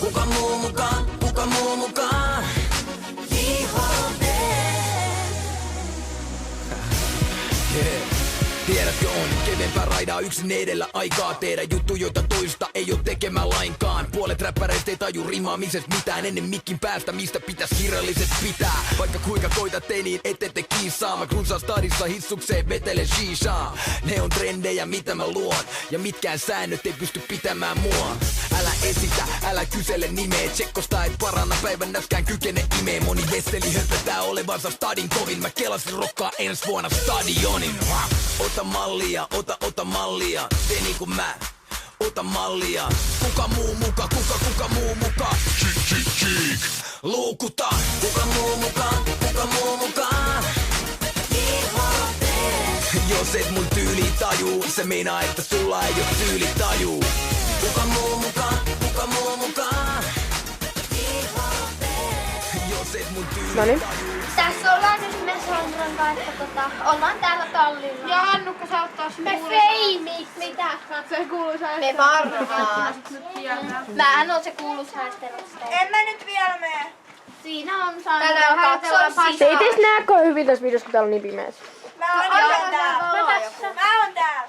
Kuka muu mukaan? Kuka muu mukaan? JHD. Tiedätkö on kevempää raidaa yksin edellä aikaa tehdä juttu, joita toista ei oo tekemään lainkaan. Puolet räppäreistä ei taju rimaamisesta mitään ennen mikin päästä, mistä pitäis kirjalliset pitää. Vaikka kuinka koitat te niin ette te kiisaa. Mä krunsaan stadissa hissukseen vetelen shishaa. Ne on trendejä mitä mä luon ja mitkään säännöt ei pysty pitämään mua. Älä esitä, älä kysele nimeä. Tsekkosta et paranna päivän näskään kykene imee. Moni vesseli höpötää olevansa stadin kovin. Mä kelasin rokkaa ens vuonna stadionin. Ota mallia, ota mallia. Tee niinku mä, ota mallia. Kuka muu muka, kuka muu muka? Cheek. Luukuta. Kuka muu muka, kuka muu muka? JHD. Jos et mun tyyli taju, se meinaa että sulla ei oo tyyli taju. Kuka muu muka, kuka muu muka? JHD. Jos et mun tyyli taju. Tässä ollaan nyt me Sandran kanssa, ollaan täällä Tallinnassa. Ja Annukka sä oot taas Me feimit! Mitä? Se kuuluisa. Me varmaan. Mähän on se kuuluisa haistelusta. En mä nyt vielä mene. Siinä on Sandran kaksois. Se ei teis näkö hyvin tässä videossa, kun täällä on niin pimeässä. Mä oon täällä. Mä oon täällä.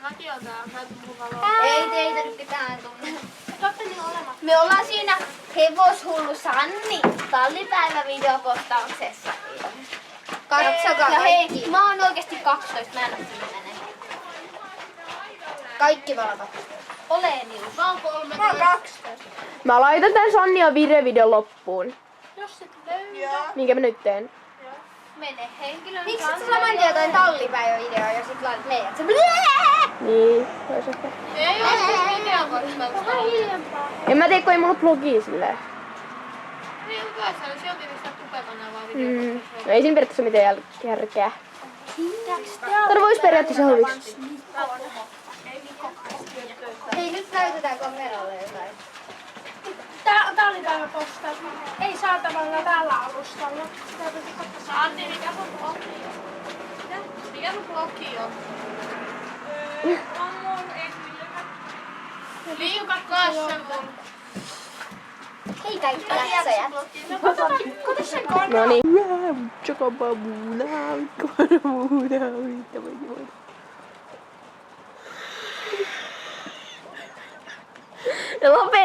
Mäkin on täällä. Mä tuun mun valoa. Ei teitä nyt ketään tunne. Totta niin olemassa. Me ollaan siinä Hevoshullu Sanni tallipäivä videopostauksessa. Katsokaa ja hei, mä oon oikeesti 12, mä en oo 10. Kaikki vaan 12. Olen Nils. Mä oon 13. Mä oon 12. Mä laitan tän Sanni ja Vire videon loppuun. Jos et löydä. Joo. Minkä mä nyt teen? Mene henkilön Miksi et sä saman tien jotain tallipäivävideoa ja sit laitat meidät? Se Niin, vois ehkä. Ei joskus videopostausta. En mä tee, kun ei mulla blogia silleen. Niin on kai se oli silti sitä tupekanavaa No videopostausta. ei siinä periaatteessa mitään järkeä. Tää vois periaatteessa hyviksi. Hei nyt näytetään kameralle jotain. Tää oli päivä postaus. Ei saatavalla tällä alustalla. Anni, mikä sun blogi on? Mitä? Mikä sun blogi on? On mun Liukat Kasselun. Hei kaikki katsojat. Kato sen koon. No niin. Chokobabuna, korvuuna, lopet!